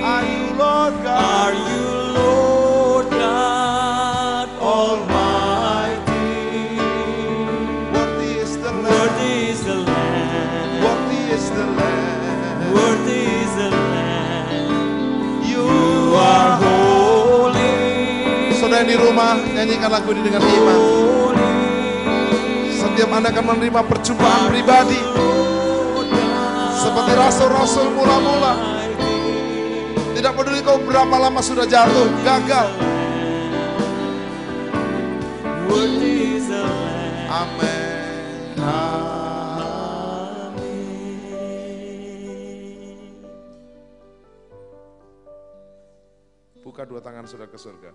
Are you Lord God? are you, Lord God Almighty. Worthy is the Lamb. Worthy is the Lamb. Worthy is the Lamb. Worthy is the Lamb. You You are holy. Saudara yang di rumah, nyanyikan lagu ini dengan iman. Holy. Setiap Anda akan menerima perjumpaan pribadi. Seperti rasul-rasul mula-mula. Tidak peduli kau berapa lama sudah jatuh, gagal. Worthy is the Lamb. Amin. Buka dua tangan sudah ke surga.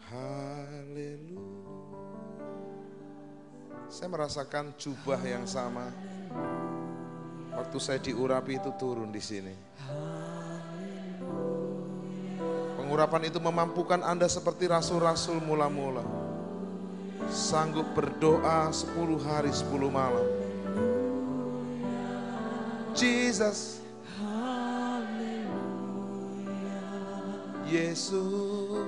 Haleluya. Saya merasakan jubah yang sama. Waktu saya diurapi itu turun di sini. Pengurapan itu memampukan Anda seperti rasul-rasul mula-mula. Sanggup berdoa 10 hari 10 malam. Jesus. Yesus.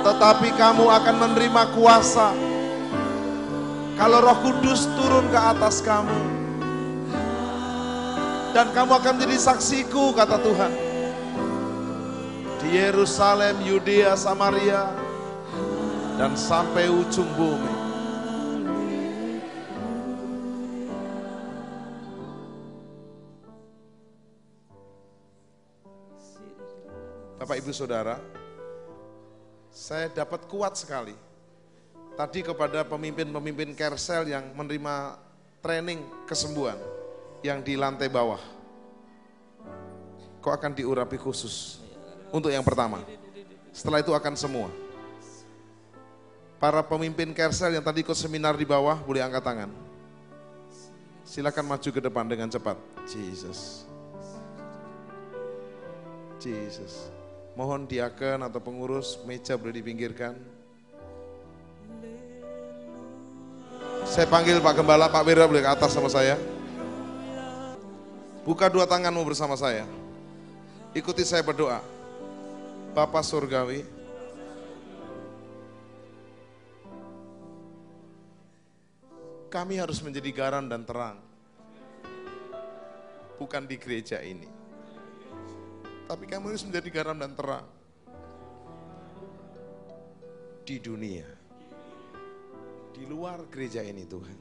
Tetapi kamu akan menerima kuasa kalau Roh Kudus turun ke atas kamu. Dan kamu akan menjadi saksiku, kata Tuhan. Di Yerusalem, Yudea, Samaria, dan sampai ujung bumi. Bapak, Ibu, Saudara, saya dapat kuat sekali tadi kepada pemimpin-pemimpin Kersel yang menerima training kesembuhan yang di lantai bawah. Kau akan diurapi khusus untuk yang pertama. Setelah itu akan semua. Para pemimpin Kersel yang tadi ikut seminar di bawah boleh angkat tangan. Silakan maju ke depan dengan cepat. Jesus. Jesus. Mohon diaken atau pengurus meja boleh dipinggirkan. Saya panggil Pak Gembala, Pak Wira boleh ke atas sama saya. Buka dua tanganmu bersama saya. Ikuti saya berdoa. Bapa Surgawi, kami harus menjadi garam dan terang. Bukan di gereja ini. Tapi kami harus menjadi garam dan terang di dunia, di luar gereja ini Tuhan.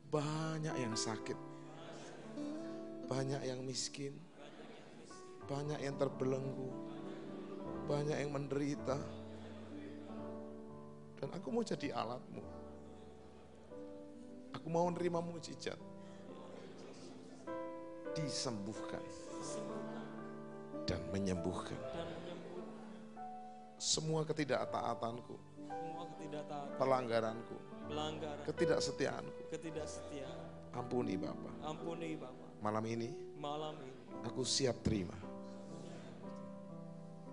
Banyak yang sakit, banyak yang miskin, banyak yang terbelenggu, banyak yang menderita. Dan aku mau jadi alatmu. Aku mau menerima mujizat, disembuhkan dan menyembuhkan semua ketidaktaatanku, pelanggaranku, ketidaksetiaanku. Ampuni Bapa. Malam ini aku siap terima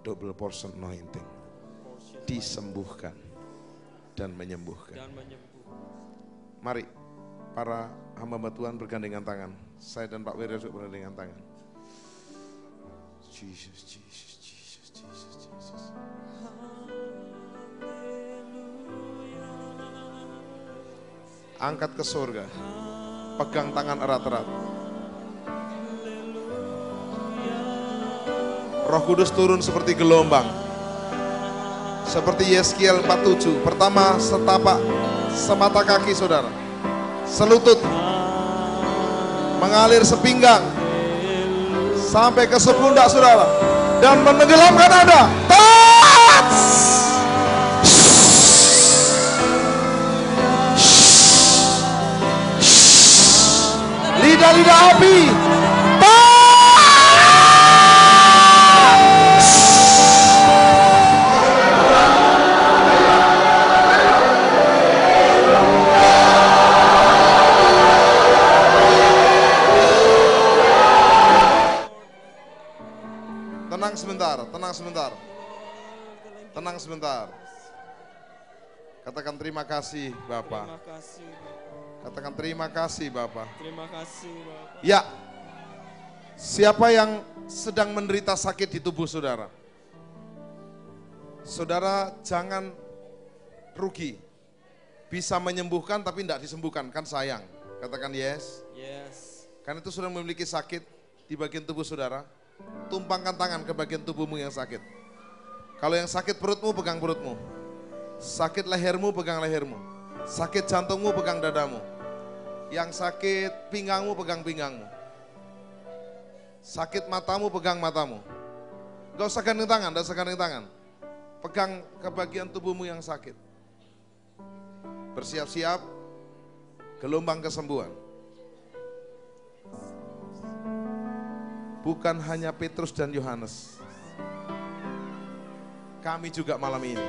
double portion anointing, disembuhkan dan menyembuhkan. Mari para hamba Tuhan bergandengan tangan. Saya dan Pak Wira juga bergandengan tangan. Jesus, Jesus, Jesus, Jesus, Jesus. Angkat ke surga. Pegang tangan erat-erat. Roh Kudus turun seperti gelombang. Seperti Yeskiel 47. Pertama setapak semata kaki saudara. Selutut. Mengalir sepinggang. Sampai ke sepundak saudara. Dan menenggelamkan Anda. Touch! Lidah-lidah api. Tenang sebentar. Katakan terima kasih Bapak. Katakan terima kasih Bapak. Ya, siapa yang sedang menderita sakit di tubuh saudara? Saudara jangan rugi. Bisa menyembuhkan tapi tidak disembuhkan, kan sayang. Katakan yes. Yes. Karena itu sudah memiliki sakit di bagian tubuh saudara, tumpangkan tangan ke bagian tubuhmu yang sakit. Kalau yang sakit perutmu, pegang perutmu. Sakit lehermu, pegang lehermu. Sakit jantungmu, pegang dadamu. Yang sakit pinggangmu, pegang pinggangmu. Sakit matamu, pegang matamu. Gak usah gandeng tangan, gak usah gandeng tangan. Pegang ke bagian tubuhmu yang sakit. Bersiap-siap, gelombang kesembuhan. Bukan hanya Petrus dan Yohanes. Kami juga malam ini.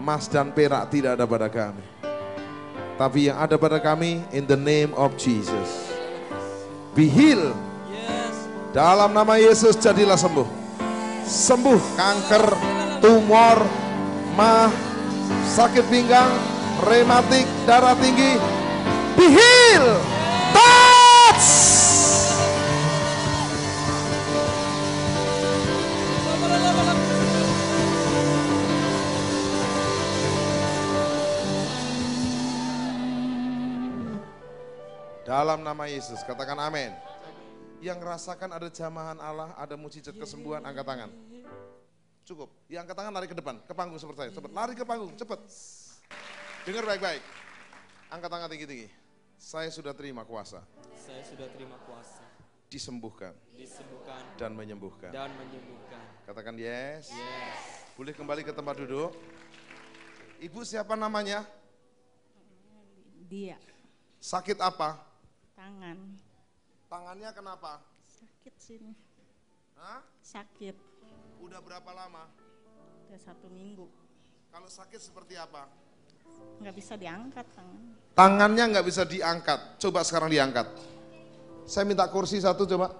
Emas dan perak tidak ada pada kami. Tapi yang ada pada kami, in the name of Jesus. Be healed. Yes. Dalam nama Yesus jadilah sembuh. Sembuh kanker, tumor, mah, sakit pinggang, rematik, darah tinggi. Be healed. Touch. Dalam nama Yesus, katakan amin. Yang rasakan ada jamahan Allah, ada mujizat kesembuhan, angkat tangan. Cukup, yang angkat tangan lari ke depan, ke panggung seperti saya. Cepat, lari ke panggung, cepat. Dengar baik-baik. Angkat tangan tinggi-tinggi. Saya sudah terima kuasa. Saya sudah terima kuasa. Disembuhkan. Disembuhkan. Dan menyembuhkan. Dan menyembuhkan. Katakan yes. Yes. Boleh kembali ke tempat duduk. Ibu siapa namanya? Dia Sakit apa? tangan Tangannya kenapa? sakit sini, Hah? sakit Udah berapa lama? udah 1 minggu, Kalau sakit seperti apa? nggak bisa diangkat tangan. Tangannya nggak bisa diangkat. Coba sekarang diangkat. Saya minta kursi satu coba.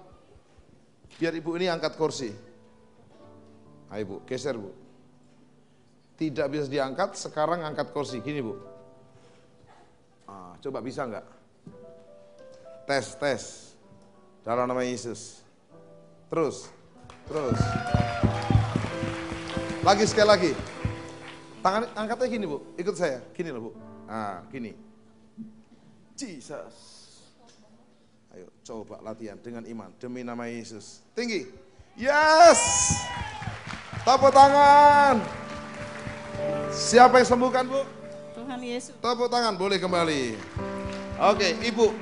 Biar ibu ini angkat kursi. Ayo bu, geser bu. Tidak bisa diangkat, sekarang angkat kursi. Gini bu. Coba bisa nggak? Tes. Dalam nama Yesus. Terus. Lagi sekali lagi. Tangan angkatnya gini bu, ikut saya. Gini loh bu. Gini. Jesus. Ayo coba latihan dengan iman demi nama Yesus. Tinggi. Yes. Tepuk tangan. Siapa yang sembuhkan bu? Tuhan Yesus. Tepuk tangan, boleh kembali. Oke, ibu.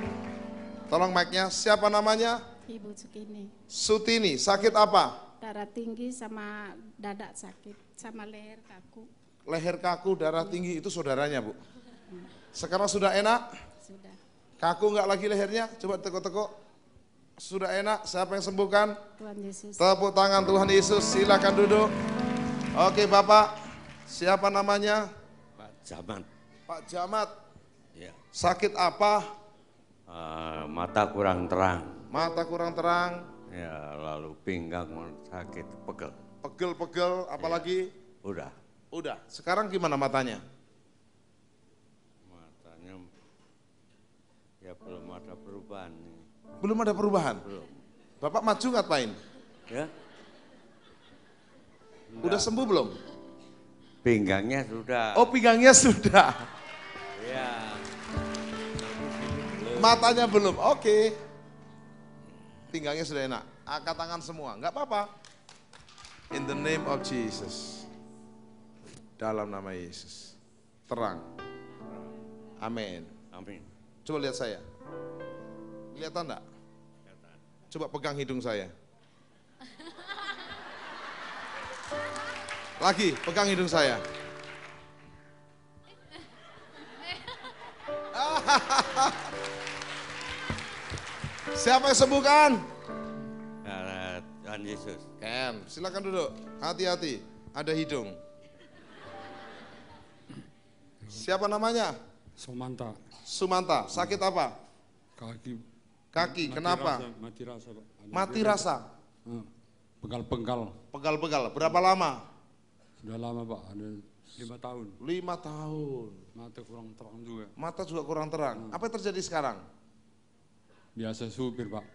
Tolong mic-nya. Siapa namanya? Ibu Sukini, Sutini. Sakit apa? darah tinggi sama dada sakit, sama leher kaku. Leher kaku, darah tinggi, itu saudaranya bu. Sekarang sudah enak? Sudah. Kaku nggak lagi lehernya? Coba teko-teko. Sudah enak, siapa yang sembuhkan? Tuhan Yesus. Tepuk tangan Tuhan Yesus, silakan duduk. Oke Bapak, siapa namanya? Pak Jamat, Pak Jamat. ya. Sakit apa? Mata kurang terang, Mata kurang terang, ya, lalu pinggang sakit, pegel. pegel-pegel, apalagi? Udah, Udah, sekarang gimana matanya? matanya ya belum ada perubahan. Belum ada perubahan? Belum, Bapak maju ngapain? ya. Udah sembuh belum? Pinggangnya sudah. Oh pinggangnya sudah, Ya, matanya belum, oke. Pinggangnya sudah enak, angkat tangan semua, nggak apa-apa. In the name of Jesus. Dalam nama Yesus. Terang. Amin. amin. Coba lihat saya. Kelihatan enggak? Coba pegang hidung saya. Lagi, pegang hidung saya. Siapa yang sembuhkan? Tuhan Yesus. Ken, silakan duduk. Hati-hati, ada hidung. Siapa namanya? Somanta, Sumanta. Sakit apa? kaki. Kaki. Kenapa? Mati rasa, Pak. Mati rasa. Pegal-pegal. Pegal-pegal. Berapa lama? Sudah lama Pak, ada 5 tahun. 5 tahun. Mata kurang terang juga. Mata juga kurang terang. Apa yang terjadi sekarang? Biasa supir Pak.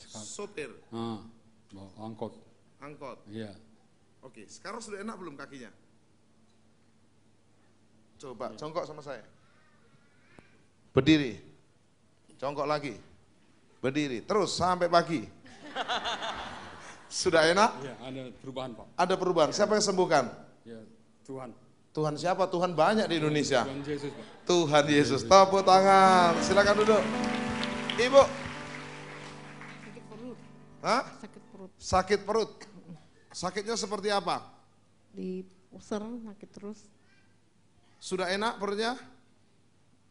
Sopir, Bawa angkot. angkot. Iya. Oke, sekarang sudah enak belum kakinya? Coba jongkok sama saya. Berdiri. Jongkok lagi. Berdiri. Terus sampai pagi. Sudah enak? Ya, ada perubahan Pak. Ada perubahan. Siapa yang sembuhkan? Ya, Tuhan. Tuhan siapa? Tuhan banyak di Indonesia. Tuhan Yesus Pak. Tuhan Yesus. Tepuk tangan. Silakan duduk. Ibu. Sakit perut, Hah? sakit perut. Sakit perut. Sakitnya seperti apa? Di pusar sakit terus. Sudah enak perutnya?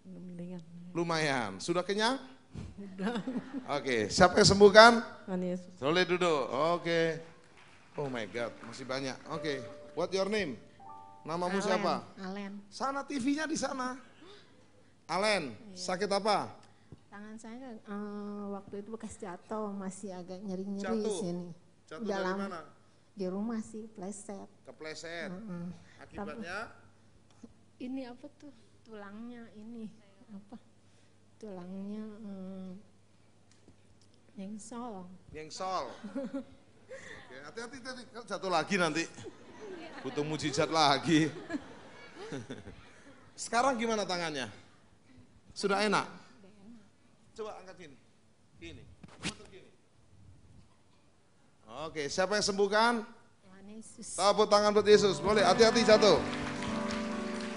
Mendingan. Lumayan. Sudah kenyang? Udah. Oke. Siapa yang sembuhkan? Tuhan Yesus. Boleh duduk. Oke. Oh my God. Masih banyak. Oke. What your name? Namamu siapa? Alen. Sana TV-nya di sana. Alen. Sakit apa? Tangan saya waktu itu bekas jatuh, masih agak nyeri-nyeri Jatuh? sini. Jatuh Udah dari lama. mana? Di rumah sih, pleset. Kepleset. Heeh. Akibatnya? Ini apa tuh? Tulangnya ini apa? Tulangnya nyengsol. Nyengsol. Oke, hati-hati tadi jatuh lagi nanti. Butuh mujizat lagi. Sekarang gimana tangannya? Sudah enak? Coba angkat gini. Gini. Putar gini. Oke, siapa yang sembuhkan? Tuhan Yesus. Tepuk tangan buat Yesus. Boleh, hati-hati jatuh.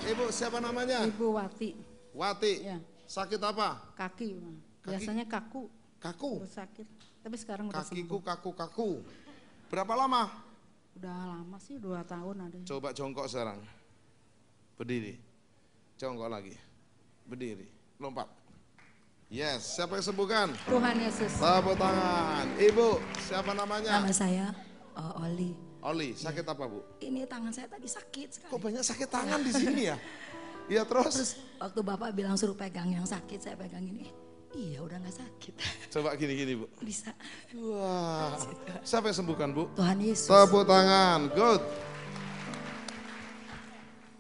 Ibu, siapa namanya? Ibu Wati, Wati. ya, Sakit apa? kaki. Kaki? Biasanya kaku, Kaku. terus sakit. Tapi sekarang udah Kakiku sembuh. kaku-kaku. Berapa lama? Udah lama sih, 2 tahun ada. Coba jongkok sekarang. Berdiri. Jongkok lagi. Berdiri. Lompat. Yes, siapa yang sembuhkan? Tuhan Yesus. Tepuk tangan. Ibu, siapa namanya? Nama saya Oli. Oli, sakit apa Bu? Ini tangan saya tadi sakit sekali. Kok banyak sakit tangan di sini ya? Iya terus? Terus waktu Bapak bilang suruh pegang yang sakit, saya pegang ini. Iya udah gak sakit. Coba gini-gini Bu. Bisa. Wah, siapa yang sembuhkan Bu? Tuhan Yesus. Tepuk tangan, good.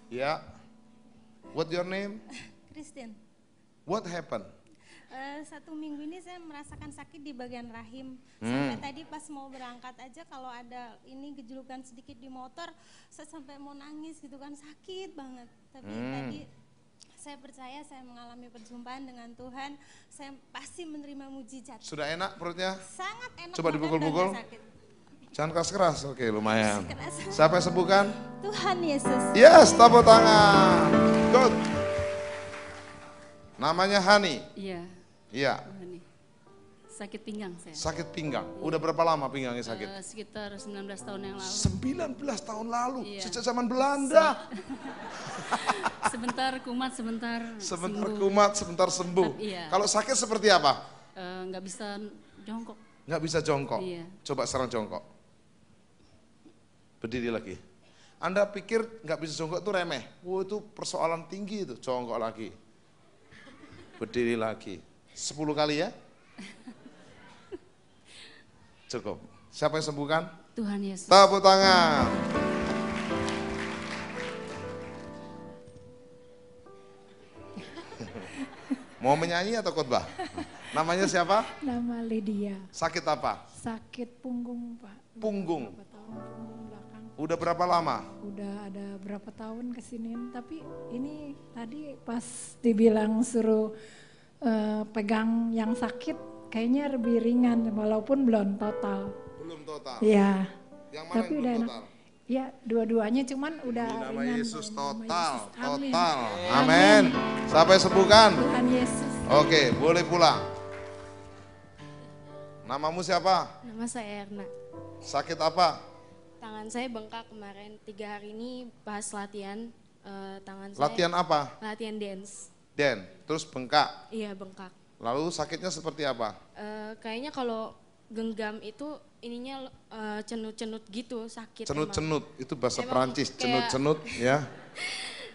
Ya, what your name? Kristen, What happened? 1 minggu ini saya merasakan sakit di bagian rahim. Sampai tadi pas mau berangkat aja kalau ada ini gejolukan sedikit di motor, saya sampai mau nangis gitu kan, sakit banget. Tapi tadi saya percaya saya mengalami perjumpaan dengan Tuhan, saya pasti menerima mujizat. Sudah enak perutnya? Sangat enak. Coba banget, dipukul-pukul. udah nggak sakit. Jangan keras-keras, oke lumayan. Keras. Siapa yang sembuhkan? Tuhan Yesus. Yes, tepuk tangan. Good. Namanya Hani. Iya, Iya, Tuhan nih. Sakit pinggang saya. sakit pinggang. Udah berapa lama pinggangnya sakit? Sekitar 19 tahun yang lalu. 19 tahun lalu, Iya. sejak zaman Belanda. Sebentar kumat, sebentar Sebentar sembuh. kumat, sebentar sembuh. Iya. Kalau sakit seperti apa? Nggak bisa jongkok. Nggak bisa jongkok. Iya. Coba sekarang jongkok. Berdiri lagi. Anda pikir nggak bisa jongkok itu remeh? Wow, itu persoalan tinggi itu. Jongkok lagi. Berdiri lagi. 10 kali ya. Cukup. Siapa yang sembuhkan? Tuhan Yesus. Tepuk tangan. Mau menyanyi atau khotbah? Namanya siapa? Nama Lydia. Sakit apa? Sakit punggung Pak. Punggung. Berapa tahun punggung belakang. Udah berapa lama? Udah ada berapa tahun kesiniin, tapi ini tadi pas dibilang suruh pegang yang sakit, kayaknya lebih ringan walaupun belum total. Belum total. Ya, Yang mana tapi yang udah belum enak. total? Ya, dua-duanya cuman udah Di nama ringan. Yesus Pak. Nama total, Yesus. Amin. total. Amin. Sampai sembuhkan. Tuhan Yesus. Oke, boleh pulang. Namamu siapa? Nama saya Erna. Sakit apa? Tangan saya bengkak kemarin. 3 hari ini pas latihan. Tangan saya Latihan apa? latihan dance. Den, terus bengkak. Iya bengkak. Lalu sakitnya seperti apa? Kayaknya kalau genggam itu ininya cenut-cenut gitu sakit. Cenut-cenut, itu bahasa Emang Perancis. kayak- Cenut-cenut ya.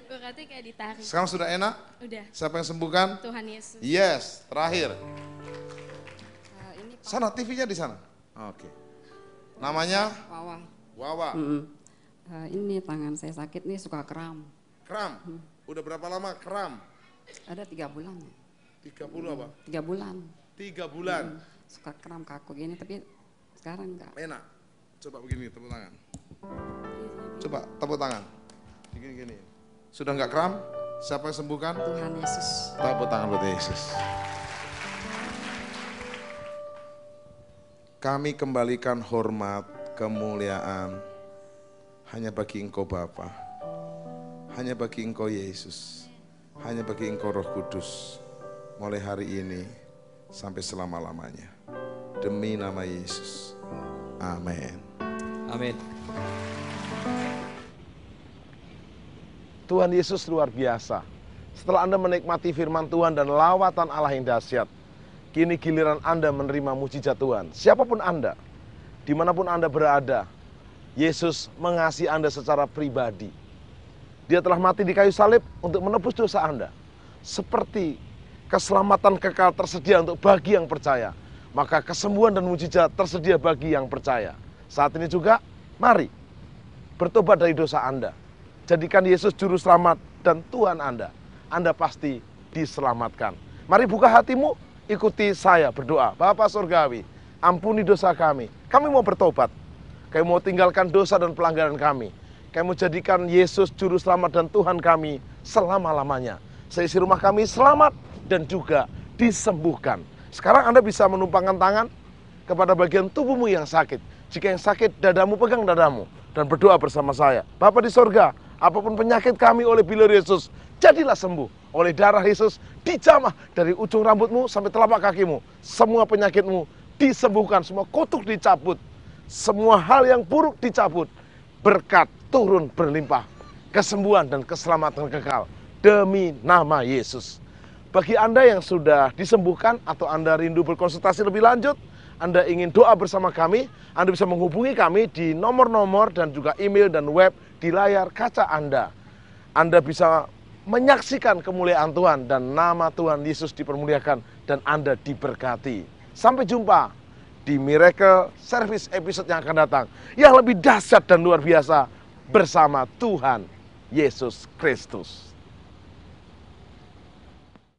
Berarti kayak ditarik. Sekarang sudah enak? Udah. Siapa yang sembuhkan? Tuhan Yesus. Yes, terakhir. Ini Pak Sana, TV-nya di sana. Oke. Namanya? Wawa. Wawa. Ini tangan saya sakit nih suka kram. Kram. Udah berapa lama kram? Ada 3 bulan. 30 apa? 3 bulan. 3 bulan. Suka kram kaku gini tapi sekarang enggak. Enak. Coba begini, tepuk tangan. Coba tepuk tangan. Gini-gini. Sudah nggak kram? Siapa yang sembuhkan? Tuhan Yesus. Tepuk tangan buat Yesus. Kami kembalikan hormat, kemuliaan hanya bagi Engkau Bapa, hanya bagi Engkau Yesus, hanya bagi Engkau Roh Kudus, mulai hari ini sampai selama-lamanya. Demi nama Yesus. Amin. Amin. Tuhan Yesus luar biasa. Setelah Anda menikmati firman Tuhan dan lawatan Allah yang dahsyat, kini giliran Anda menerima mujizat Tuhan. Siapapun Anda, dimanapun Anda berada, Yesus mengasihi Anda secara pribadi. Dia telah mati di kayu salib untuk menebus dosa Anda. Seperti keselamatan kekal tersedia untuk bagi yang percaya, maka kesembuhan dan mujizat tersedia bagi yang percaya. Saat ini juga, mari bertobat dari dosa Anda. Jadikan Yesus juru selamat dan Tuhan Anda. Anda pasti diselamatkan. Mari buka hatimu, ikuti saya berdoa. Bapa Surgawi, ampuni dosa kami. Kami mau bertobat. Kami mau tinggalkan dosa dan pelanggaran kami. Kami mau jadikan Yesus juru selamat dan Tuhan kami selama-lamanya. Seisi rumah kami selamat dan juga disembuhkan. Sekarang Anda bisa menumpangkan tangan kepada bagian tubuhmu yang sakit. Jika yang sakit, dadamu, pegang dadamu dan berdoa bersama saya. Bapa di sorga, apapun penyakit kami oleh bilur Yesus, jadilah sembuh. Oleh darah Yesus, dijamah dari ujung rambutmu sampai telapak kakimu. Semua penyakitmu disembuhkan, semua kutuk dicabut. Semua hal yang buruk dicabut. Berkat turun berlimpah. Kesembuhan dan keselamatan kekal. Demi nama Yesus. Bagi Anda yang sudah disembuhkan atau Anda rindu berkonsultasi lebih lanjut, Anda ingin doa bersama kami, Anda bisa menghubungi kami di nomor-nomor dan juga email dan web di layar kaca Anda. Anda bisa menyaksikan kemuliaan Tuhan dan nama Tuhan Yesus dipermuliakan dan Anda diberkati. Sampai jumpa di Miracle Service episode yang akan datang, yang lebih dahsyat dan luar biasa bersama Tuhan Yesus Kristus.